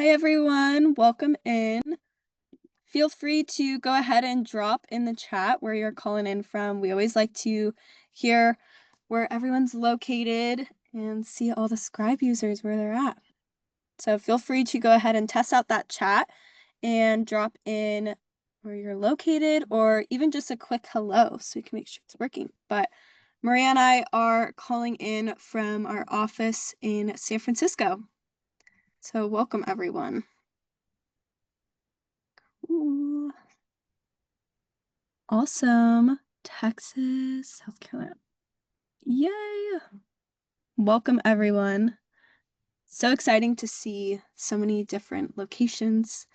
Hi, everyone. Welcome in. Feel free to go ahead and drop in the chat where you're calling in from. We always like to hear where everyone's located and see all the Scribe users where they're at. So feel free to go ahead and test out that chat and drop in where you're located or even just a quick hello so we can make sure it's working. But Maria and I are calling in from our office in San Francisco. So welcome, everyone. Ooh. Awesome. Texas, South Carolina. Yay! Welcome, everyone. So exciting to see so many different locations.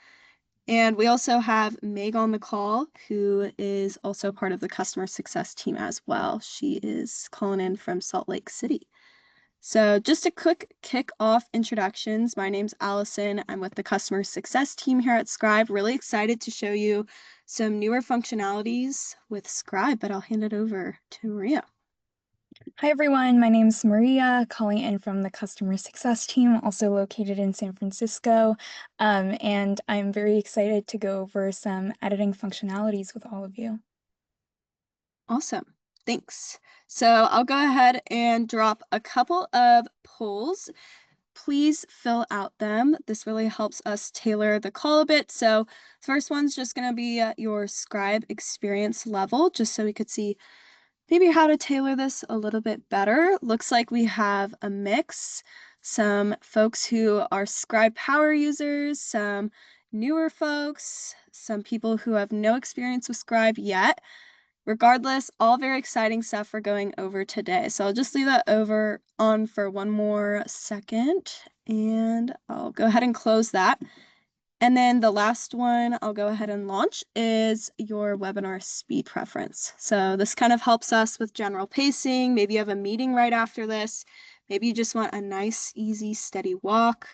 And we also have Meg on the call, who is also part of the customer success team as well. She is calling in from Salt Lake City. So just a quick kick-off introductions. My name's Allison. I'm with the customer success team here at Scribe. Really excited to show you some newer functionalities with Scribe, but I'll hand it over to Maria. Hi everyone, my name is Maria, calling in from the customer success team, also located in San Francisco, and I'm very excited to go over some editing functionalities with all of you. Awesome. Thanks. So I'll go ahead and drop a couple of polls. Please fill out them. This really helps us tailor the call a bit. So the first one's just going to be your Scribe experience level, just so we could see maybe how to tailor this a little bit better. Looks like we have a mix, some folks who are Scribe power users, some newer folks, some people who have no experience with Scribe yet. Regardless, all very exciting stuff we're going over today. So I'll just leave that over on for one more second and I'll go ahead and close that. And then the last one I'll go ahead and launch is your webinar speed preference. So this kind of helps us with general pacing. Maybe you have a meeting right after this. Maybe you just want a nice, easy, steady walk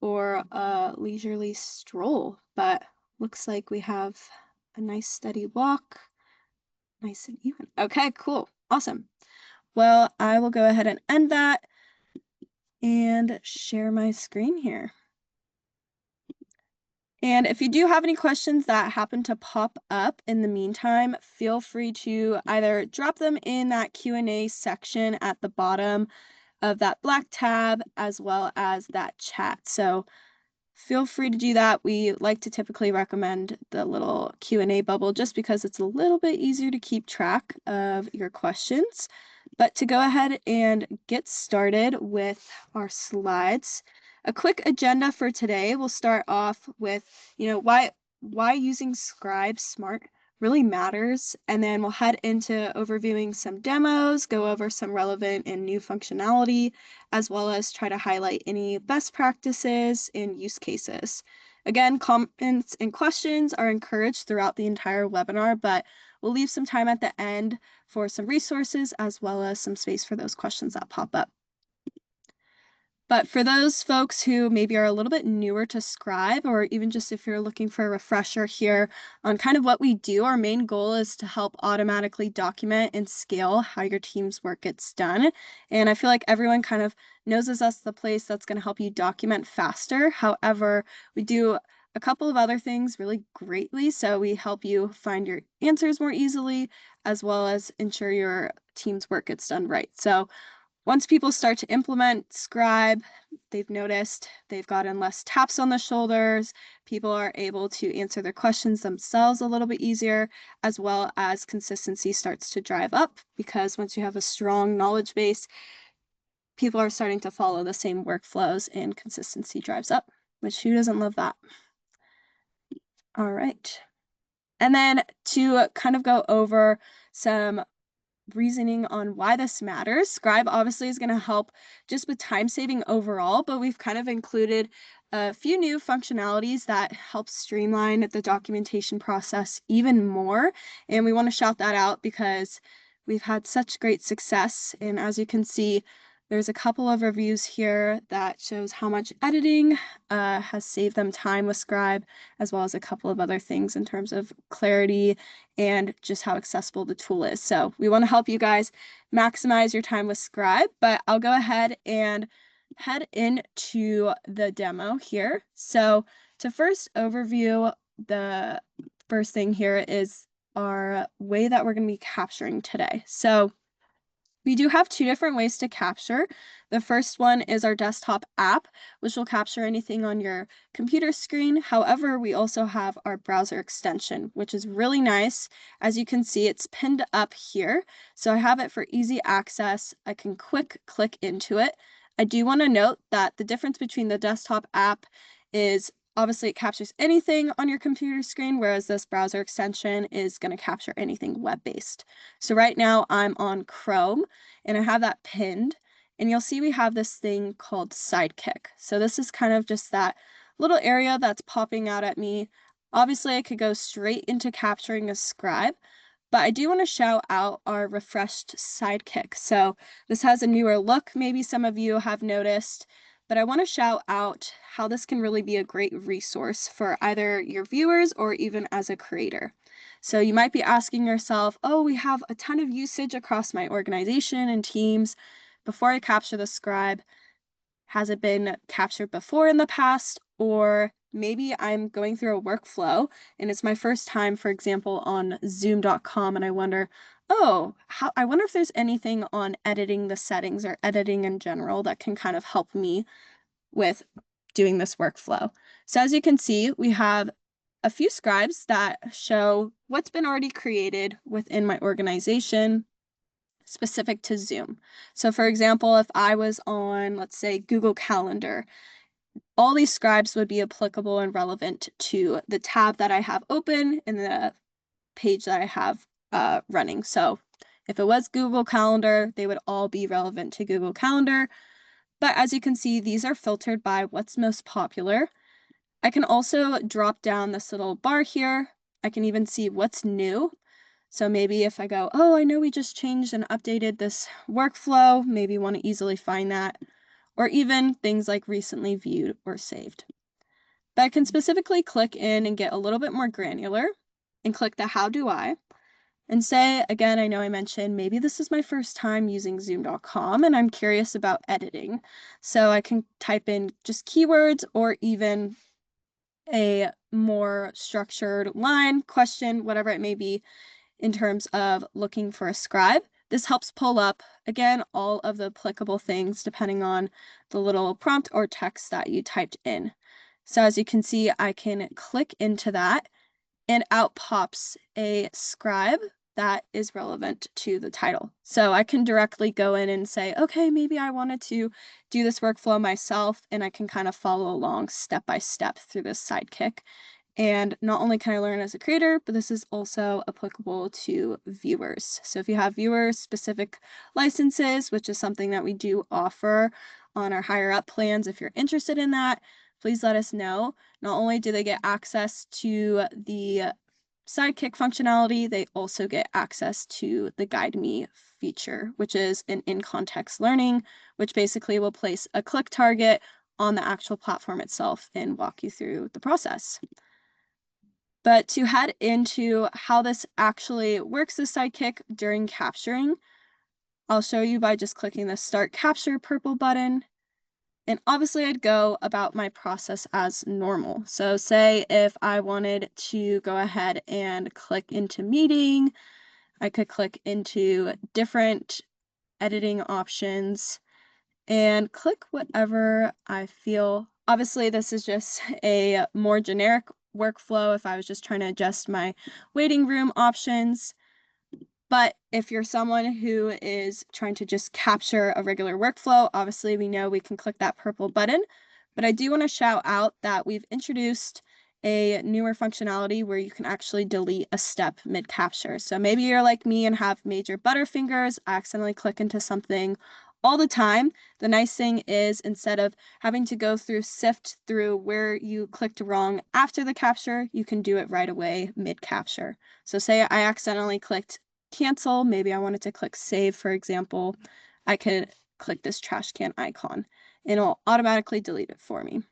or a leisurely stroll. But looks like we have a nice, steady walk. Nice and even. Okay, cool. Awesome. Well, I will go ahead and end that and share my screen here. And if you do have any questions that happen to pop up in the meantime, feel free to either drop them in that Q&A section at the bottom of that black tab as well as that chat. So feel free to do that. We like to typically recommend the little Q&A bubble just because it's a little bit easier to keep track of your questions. But to go ahead and get started with our slides, a quick agenda for today. We'll start off with, why using Scribe Smart really matters. And then we'll head into overviewing some demos, go over some relevant and new functionality, as well as try to highlight any best practices and use cases. Again, comments and questions are encouraged throughout the entire webinar, but we'll leave some time at the end for some resources as well as some space for those questions that pop up. But for those folks who maybe are a little bit newer to Scribe, or even just if you're looking for a refresher here on kind of what we do, our main goal is to help automatically document and scale how your team's work gets done. And I feel like everyone kind of knows us the place that's going to help you document faster. However, we do a couple of other things really greatly. So we help you find your answers more easily, as well as ensure your team's work gets done right. So once people start to implement Scribe, they've noticed they've gotten less taps on the shoulders. People are able to answer their questions themselves a little bit easier, as well as consistency starts to drive up because once you have a strong knowledge base, people are starting to follow the same workflows and consistency drives up, which who doesn't love that? All right. And then to kind of go over some reasoning on why this matters. Scribe obviously is going to help just with time saving overall, but we've kind of included a few new functionalities that help streamline the documentation process even more. And we want to shout that out because we've had such great success. And as you can see, there's a couple of reviews here that shows how much editing has saved them time with Scribe, as well as a couple of other things in terms of clarity and just how accessible the tool is. So we want to help you guys maximize your time with Scribe, but I'll go ahead and head into the demo here. So to first overview, the first thing here is our way that we're going to be capturing today. So we do have two different ways to capture. The first one is our desktop app, which will capture anything on your computer screen. However, we also have our browser extension, which is really nice. As you can see, it's pinned up here. So I have it for easy access. I can quick click into it. I do want to note that the difference between the desktop app is obviously it captures anything on your computer screen, whereas this browser extension is going to capture anything web-based. So right now I'm on Chrome and I have that pinned, and you'll see we have this thing called Sidekick. So this is kind of just that little area that's popping out at me. Obviously I could go straight into capturing a scribe, but I do want to shout out our refreshed Sidekick. So this has a newer look, maybe some of you have noticed, but I want to shout out how this can really be a great resource for either your viewers or even as a creator. So you might be asking yourself, oh, we have a ton of usage across my organization and teams. Before I capture the scribe, has it been captured before in the past? Or maybe I'm going through a workflow and it's my first time, for example, on zoom.com, and I wonder, oh, I wonder if there's anything on editing the settings or editing in general that can kind of help me with doing this workflow. So as you can see, we have a few scribes that show what's been already created within my organization specific to Zoom. So for example, if I was on, let's say, Google Calendar, all these scribes would be applicable and relevant to the tab that I have open and the page that I have running. So if it was Google Calendar, they would all be relevant to Google Calendar. But as you can see, these are filtered by what's most popular. I can also drop down this little bar here. I can even see what's new. So maybe if I go, oh, I know we just changed and updated this workflow, maybe want to easily find that, or even things like recently viewed or saved. But I can specifically click in and get a little bit more granular and click the how do I and say, again, I know I mentioned maybe this is my first time using zoom.com and I'm curious about editing. So I can type in just keywords or even a more structured line, question, whatever it may be, in terms of looking for a scribe. This helps pull up, again, all of the applicable things depending on the little prompt or text that you typed in. So as you can see, I can click into that and out pops a scribe that is relevant to the title. So I can directly go in and say, okay, maybe I wanted to do this workflow myself, and I can kind of follow along step by step through this Sidekick. And not only can I learn as a creator, but this is also applicable to viewers. So if you have viewer-specific licenses, which is something that we do offer on our higher up plans, if you're interested in that, please let us know. Not only do they get access to the Sidekick functionality, they also get access to the Guide Me feature, which is an in-context learning, which basically will place a click target on the actual platform itself and walk you through the process. But to head into how this actually works, the Sidekick during capturing, I'll show you by just clicking the Start Capture purple button. And obviously I'd go about my process as normal. So say if I wanted to go ahead and click into meeting, I could click into different editing options and click whatever I feel. Obviously, this is just a more generic workflow if I was just trying to adjust my waiting room options. But if you're someone who is trying to just capture a regular workflow, obviously we know we can click that purple button. But I do want to shout out that we've introduced a newer functionality where you can actually delete a step mid-capture. So maybe you're like me and have major butterfingers, accidentally click into something all the time. The nice thing is instead of having to go through, sift through where you clicked wrong after the capture, you can do it right away mid-capture. So say I accidentally clicked cancel, maybe I wanted to click save, for example, I could click this trash can icon and it'll automatically delete it for me.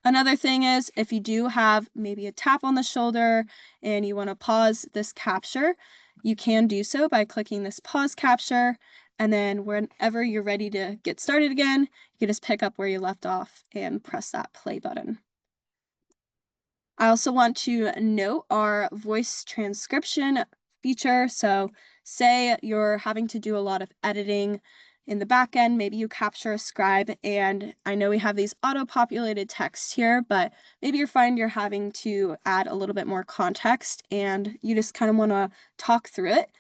Another thing is if you do have maybe a tap on the shoulder and you want to pause this capture, you can do so by clicking this pause capture. And then whenever you're ready to get started again, you can just pick up where you left off and press that play button. I also want to note our voice transcription feature. So say you're having to do a lot of editing in the back end, maybe you capture a scribe, and I know we have these auto-populated texts here, but maybe you find you're having to add a little bit more context and you just kind of want to talk through it.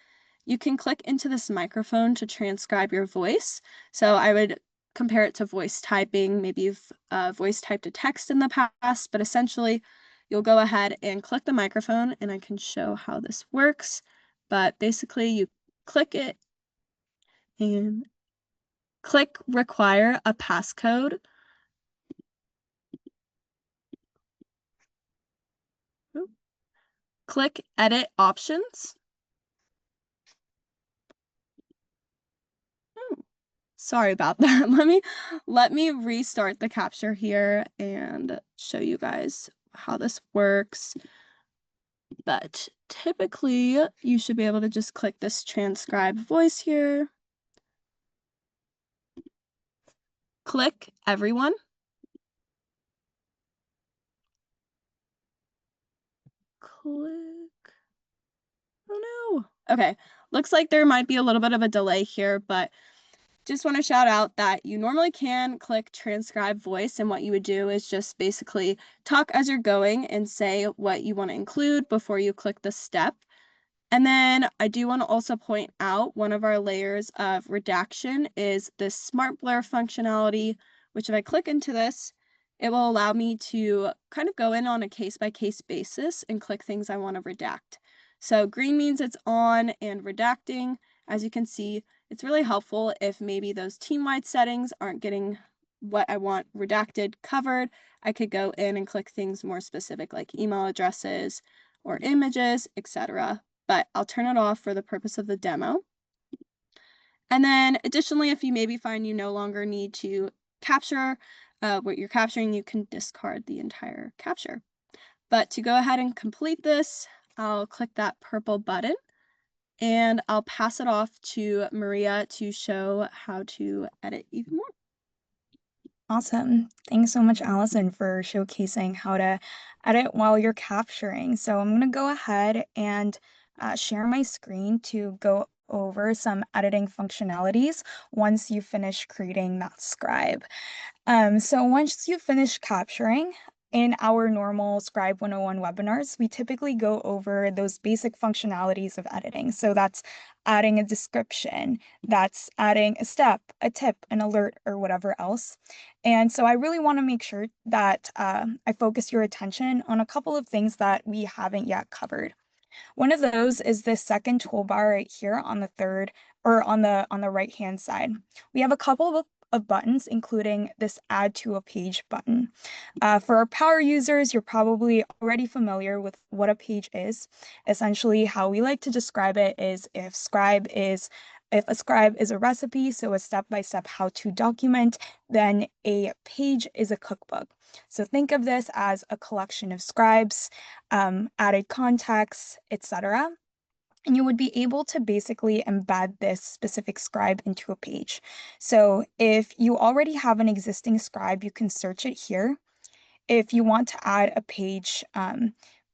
You can click into this microphone to transcribe your voice. So I would compare it to voice typing. Maybe you've voice typed a text in the past, but essentially you'll go ahead and click the microphone, and I can show how this works. But basically you click it and click require a passcode. Click edit options. Sorry about that. Let me restart the capture here and show you guys how this works. But typically, you should be able to just click this transcribe voice here. Click everyone. Click. Oh no. Okay, looks like there might be a little bit of a delay here, but just want to shout out that you normally can click transcribe voice, and what you would do is just basically talk as you're going and say what you want to include before you click the step. And then I do want to also point out one of our layers of redaction is this smart blur functionality, which if I click into this, it will allow me to kind of go in on a case-by-case basis and click things I want to redact. So green means it's on and redacting. As you can see, it's really helpful if maybe those team-wide settings aren't getting what I want redacted covered. I could go in and click things more specific like email addresses or images, etc. But I'll turn it off for the purpose of the demo. And then additionally, if you maybe find you no longer need to capture what you're capturing, you can discard the entire capture. But to go ahead and complete this, I'll click that purple button and I'll pass it off to Maria to show how to edit even more. Awesome. Thanks so much, Allison, for showcasing how to edit while you're capturing. So I'm going to go ahead and share my screen to go over some editing functionalities once you finish creating that scribe. So once you finish capturing, in our normal Scribe 101 webinars, we typically go over those basic functionalities of editing. So that's adding a description, that's adding a step, a tip, an alert, or whatever else. And so I really want to make sure that I focus your attention on a couple of things that we haven't yet covered. One of those is this second toolbar right here on the third or on the right hand side. We have a couple of buttons, including this add to a page button. For our power users, you're probably already familiar with what a page is. Essentially, how we like to describe it is if a scribe is a recipe, so a step-by-step how-to document, then a page is a cookbook. So think of this as a collection of scribes, added context, etc. And you would be able to basically embed this specific scribe into a page. So if you already have an existing scribe, you can search it here. If you want to add a page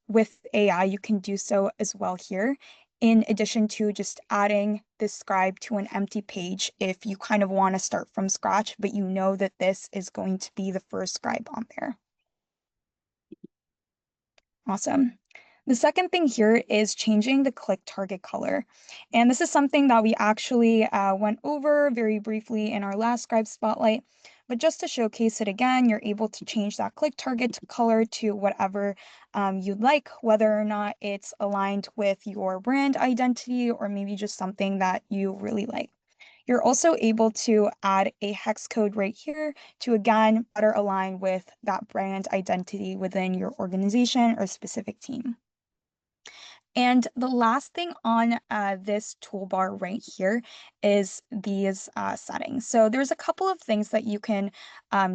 with AI, you can do so as well here, in addition to just adding this scribe to an empty page if you kind of want to start from scratch, but you know that this is going to be the first scribe on there. Awesome. The second thing here is changing the click target color. And this is something that we actually went over very briefly in our last Scribe Spotlight. But just to showcase it again, you're able to change that click target color to whatever you'd like, whether or not it's aligned with your brand identity or maybe just something that you really like. You're also able to add a hex code right here to again better align with that brand identity within your organization or specific team. And the last thing on this toolbar right here is these settings. So there's a couple of things that you can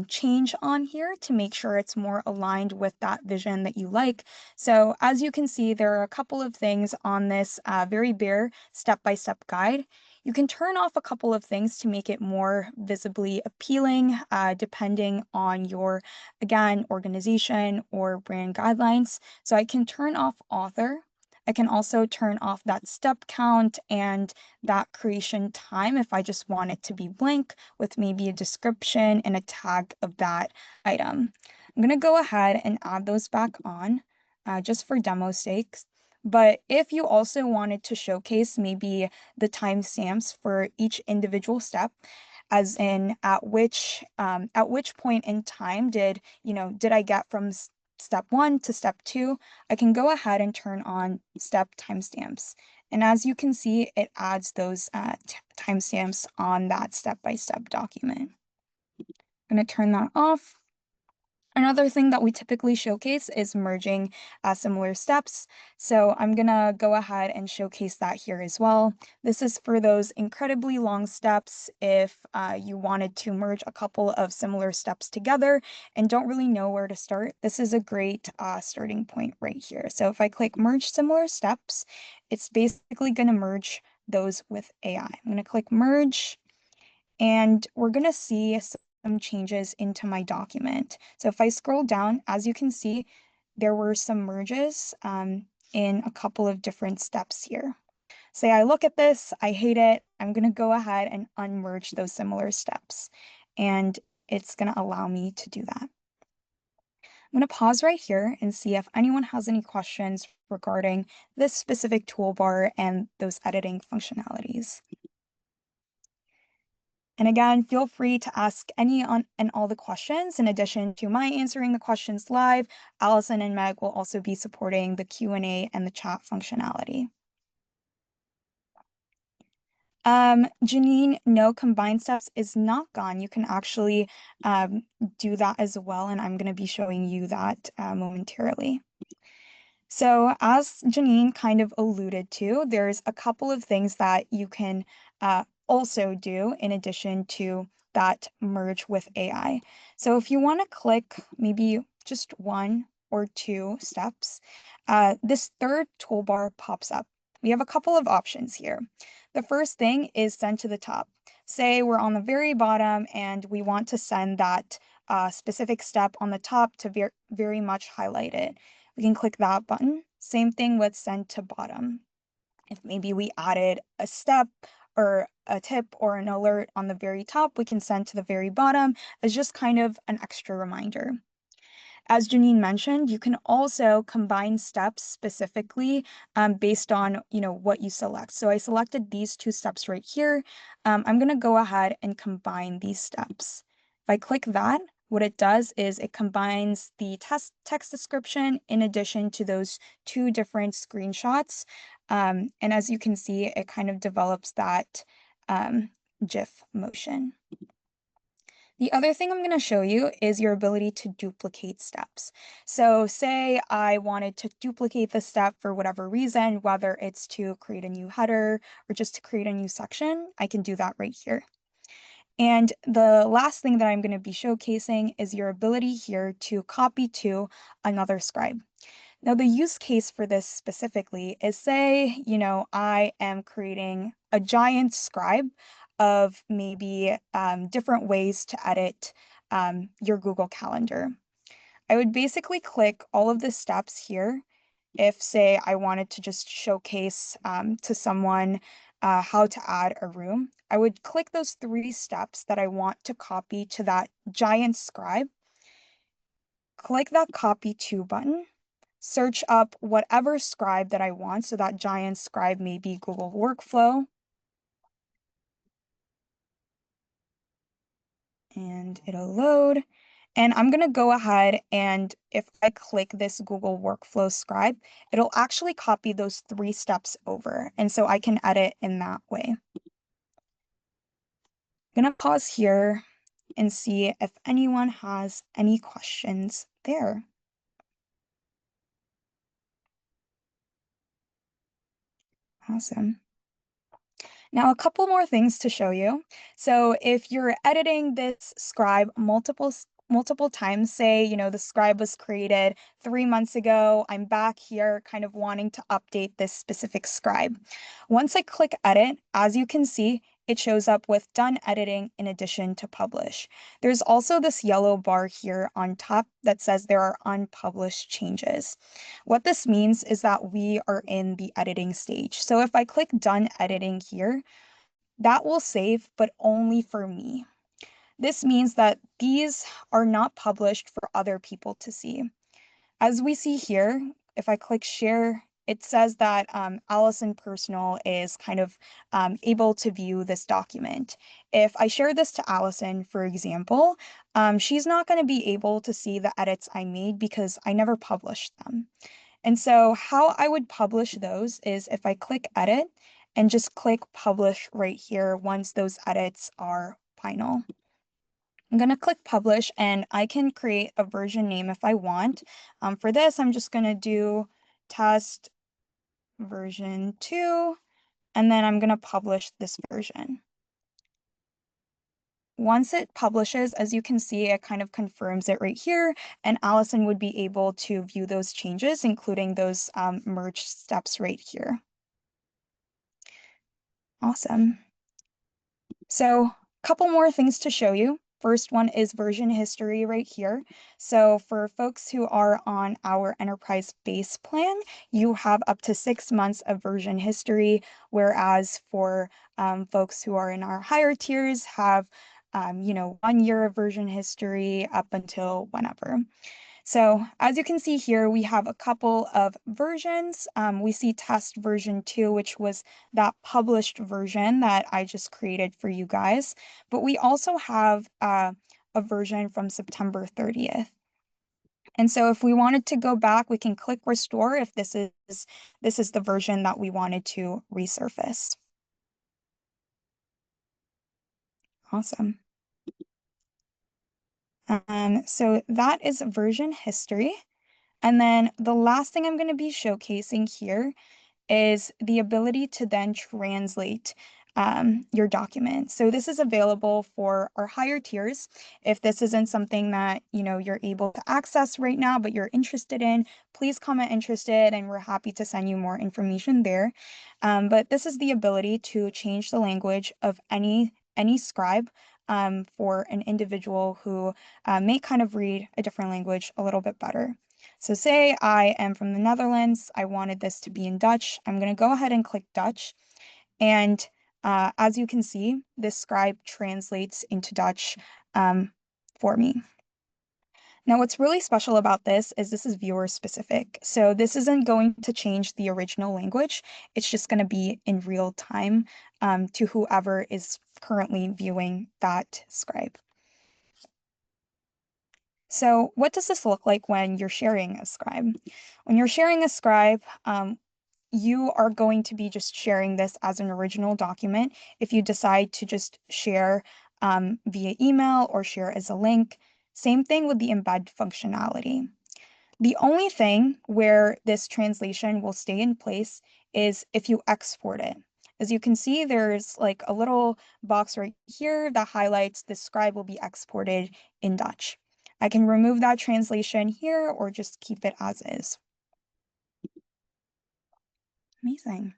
change on here to make sure it's more aligned with that vision that you like. So as you can see, there are a couple of things on this very bare step-by-step guide. You can turn off a couple of things to make it more visibly appealing, depending on your, again, organization or brand guidelines. So I can turn off author. I can also turn off that step count and that creation time if I just want it to be blank with maybe a description and a tag of that item. I'm going to go ahead and add those back on just for demo sakes. But if you also wanted to showcase maybe the timestamps for each individual step, as in at which point in time did I get from step 1 to step 2, I can go ahead and turn on step timestamps. And as you can see, it adds those timestamps on that step-by-step document. I'm going to turn that off. Another thing that we typically showcase is merging similar steps. So I'm gonna go ahead and showcase that here as well. This is for those incredibly long steps if you wanted to merge a couple of similar steps together and don't really know where to start. This is a great starting point right here. So if I click merge similar steps, it's basically gonna merge those with AI. I'm gonna click merge and we're gonna see some changes into my document. So if I scroll down, as you can see, there were some merges in a couple of different steps here. Say I look at this, I hate it, I'm gonna go ahead and unmerge those similar steps. And it's gonna allow me to do that. I'm gonna pause right here and see if anyone has any questions regarding this specific toolbar and those editing functionalities. And again, feel free to ask any and all the questions. In addition to my answering the questions live, Allison and Meg will also be supporting the Q&A and the chat functionality. Janine, no, combined steps is not gone. You can actually do that as well, and I'm going to be showing you that momentarily. So as Janine kind of alluded to, there's a couple of things that you can also do in addition to that merge with AI. So if you want to click maybe just one or two steps, this third toolbar pops up. We have a couple of options here. The first thing is send to the top. Say we're on the very bottom and we want to send that specific step on the top to very much highlight it. We can click that button. Same thing with send to bottom. If maybe we added a step or a tip or an alert on the very top, we can send to the very bottom as just kind of an extra reminder. As Janine mentioned, you can also combine steps specifically based on what you select. So I selected these two steps right here. I'm going to go ahead and combine these steps. If I click that, what it does is it combines the text description in addition to those two different screenshots. And as you can see, it kind of develops that GIF motion. The other thing I'm going to show you is your ability to duplicate steps. So say I wanted to duplicate the step for whatever reason, whether it's to create a new header or just to create a new section, I can do that right here. And the last thing that I'm going to be showcasing is your ability here to copy to another scribe. Now, the use case for this specifically is say, I am creating a giant scribe of maybe different ways to edit your Google Calendar. I would basically click all of the steps here if, say, I wanted to just showcase to someone how to add a room. I would click those 3 steps that I want to copy to that giant scribe, click that copy to button, search up whatever scribe that I want. So that giant scribe may be Google Workflow. And it'll load. And I'm going to go ahead and if I click this Google Workflow scribe, it'll actually copy those 3 steps over. And so I can edit in that way. I'm going to pause here and see if anyone has any questions there. Awesome. Now, a couple more things to show you. So if you're editing this scribe multiple multiple times, say, the scribe was created 3 months ago. I'm back here kind of wanting to update this specific scribe. Once I click edit, as you can see, it shows up with done editing in addition to publish. There's also this yellow bar here on top that says there are unpublished changes. What this means is that we are in the editing stage. So if I click done editing here, that will save, but only for me. This means that these are not published for other people to see. As we see here, if I click share, it says that Allison Personal is kind of able to view this document. If I share this to Allison, for example, she's not going to be able to see the edits I made because I never published them. And so how I would publish those is if I click edit and just click publish right here once those edits are final. I'm going to click publish and I can create a version name if I want. For this, I'm just going to do test version 2, and then I'm going to publish this version. Once it publishes, as you can see, it kind of confirms it right here, and Allison would be able to view those changes, including those merge steps right here. Awesome. So a couple more things to show you. First one is version history right here. So for folks who are on our enterprise base plan, you have up to 6 months of version history, whereas for folks who are in our higher tiers have 1 year of version history up until whenever. So as you can see here, we have a couple of versions. We see test version 2, which was that published version that I just created for you guys. But we also have a version from September 30th. And so if we wanted to go back, we can click restore if this is the version that we wanted to resurface. Awesome. So that is version history. And then the last thing I'm going to be showcasing here is the ability to then translate your document. So this is available for our higher tiers. If this isn't something that you're able to access right now, but you're interested in, please comment interested, and we're happy to send you more information there. But this is the ability to change the language of any scribe for an individual who may kind of read a different language a little bit better. So say I am from the Netherlands, I wanted this to be in Dutch. I'm going to go ahead and click Dutch. And as you can see, this scribe translates into Dutch for me. Now, what's really special about this is viewer specific. So this isn't going to change the original language. It's just going to be in real time to whoever is currently viewing that scribe. So what does this look like when you're sharing a scribe? When you're sharing a scribe, you are going to be just sharing this as an original document. If you decide to just share via email or share as a link, same thing with the embed functionality. The only thing where this translation will stay in place is if you export it. As you can see, there's like a little box right here that highlights the scribe will be exported in Dutch. I can remove that translation here or just keep it as is. Amazing.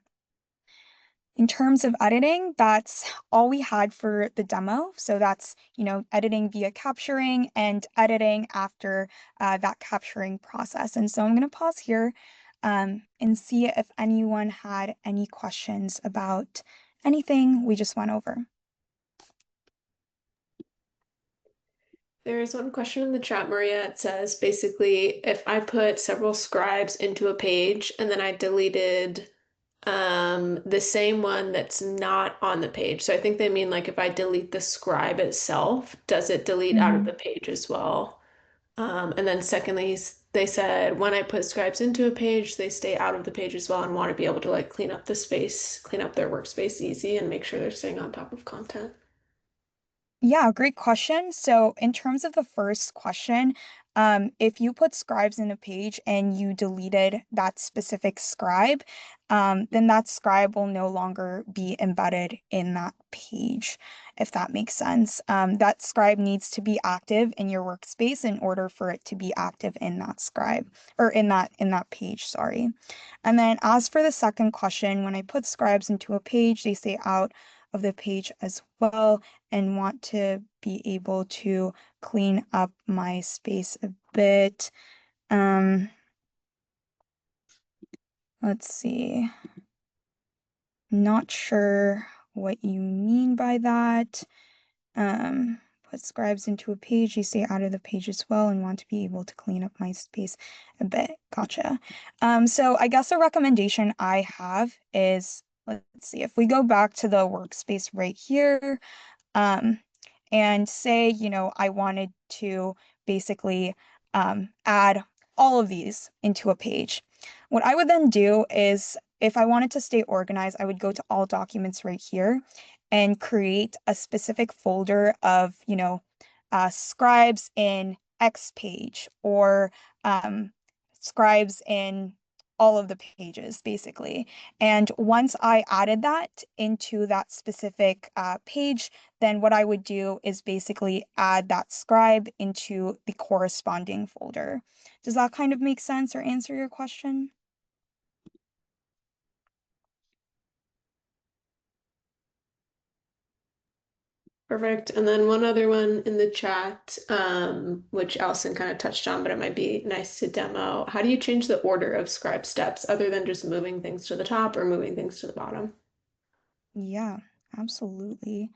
In terms of editing, that's all we had for the demo. So that's, editing via capturing and editing after that capturing process. And so I'm going to pause here and see if anyone had any questions about anything we just went over. There is one question in the chat, Maria. It says basically if I put several scribes into a page and then I deleted the same one that's not on the page. So I think they mean like if I delete the scribe itself, does it delete out of the page as well? And then secondly, they said when I put scribes into a page, they stay out of the page as well and want to be able to like clean up the space, clean up their workspace easy and make sure they're staying on top of content. Yeah, great question. So in terms of the first question, If you put scribes in a page and you deleted that specific scribe, then that scribe will no longer be embedded in that page, if that makes sense. That scribe needs to be active in your workspace in order for it to be active in that scribe or in that page, sorry. And then as for the second question, when I put scribes into a page, they stay out of the page as well and want to be able to clean up my space a bit. Um, let's see. Not sure what you mean by that. Put scribes into a page, you stay out of the page as well and want to be able to clean up my space a bit. Gotcha. So I guess a recommendation I have is, let's see, if we go back to the workspace right here, um, and say, I wanted to basically add all of these into a page. What I would then do is, if I wanted to stay organized, I would go to all documents right here and create a specific folder of, scribes in X page or scribes in all of the pages, basically. And once I added that into that specific page, then what I would do is basically add that scribe into the corresponding folder. Does that kind of make sense or answer your question? Perfect. And then one other one in the chat, which Allison kind of touched on, but it might be nice to demo. How do you change the order of scribe steps other than just moving things to the top or moving things to the bottom? Yeah, absolutely.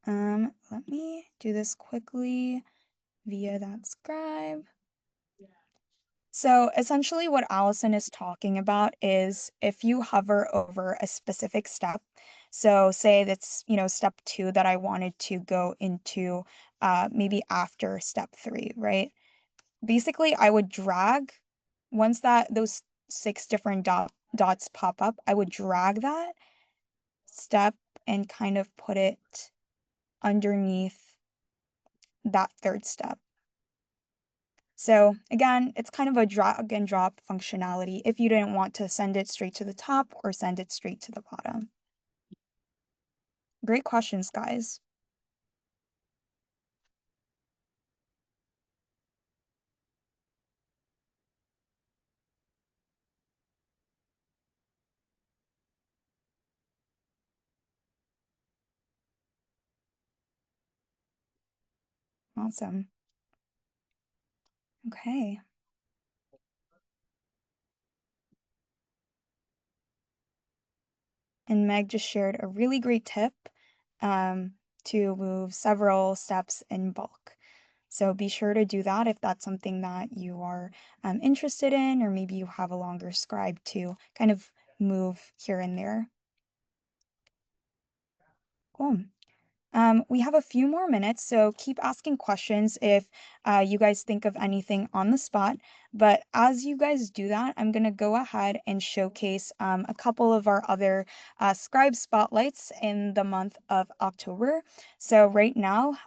Let me do this quickly via that scribe. So essentially what Allison is talking about is if you hover over a specific step, so say that's, step 2 that I wanted to go into maybe after step 3, right? Basically, I would drag, once those 6 different dots pop up, I would drag that step and kind of put it underneath that third step. So again, it's kind of a drag and drop functionality if you didn't want to send it straight to the top or send it straight to the bottom. Great questions, guys. Awesome. Okay. And Meg just shared a really great tip to move several steps in bulk. So be sure to do that if that's something that you are interested in, or maybe you have a longer scribe to kind of move here and there. Cool. We have a few more minutes, so keep asking questions if you guys think of anything on the spot. But as you guys do that, I'm going to go ahead and showcase a couple of our other Scribe Spotlights in the month of October. So right now,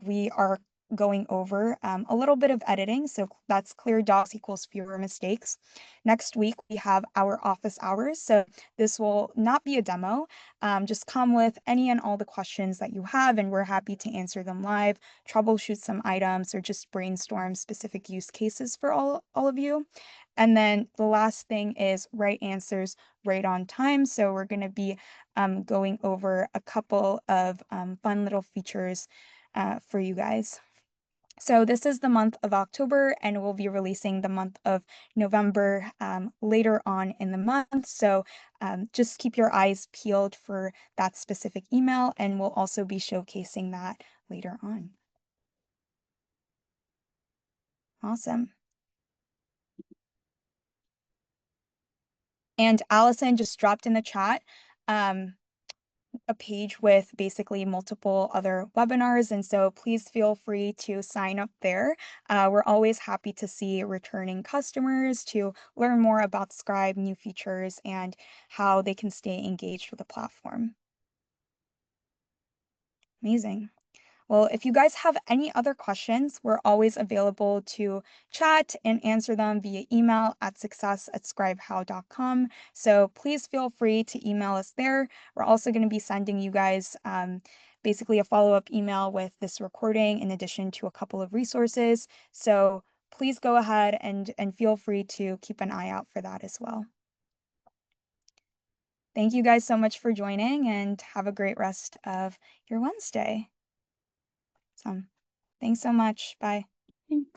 we are going over a little bit of editing. So that's clear docs equals fewer mistakes. Next week, we have our office hours. So this will not be a demo. Just come with any and all the questions that you have, and we're happy to answer them live, troubleshoot some items, or just brainstorm specific use cases for all of you. And then the last thing is right answers right on time. So we're going to be going over a couple of fun little features for you guys. So this is the month of October, and we'll be releasing the month of November later on in the month. So just keep your eyes peeled for that specific email, and we'll also be showcasing that later on. Awesome. And Allison just dropped in the chat a page with basically multiple other webinars. And so please feel free to sign up there. We're always happy to see returning customers to learn more about Scribe, new features, and how they can stay engaged with the platform. Amazing. Well, if you guys have any other questions, we're always available to chat and answer them via email at success@scribehow.com. So please feel free to email us there. We're also going to be sending you guys basically a follow-up email with this recording in addition to a couple of resources. So please go ahead and feel free to keep an eye out for that as well. Thank you guys so much for joining, and have a great rest of your Wednesday. So, thanks so much. Bye. Thanks.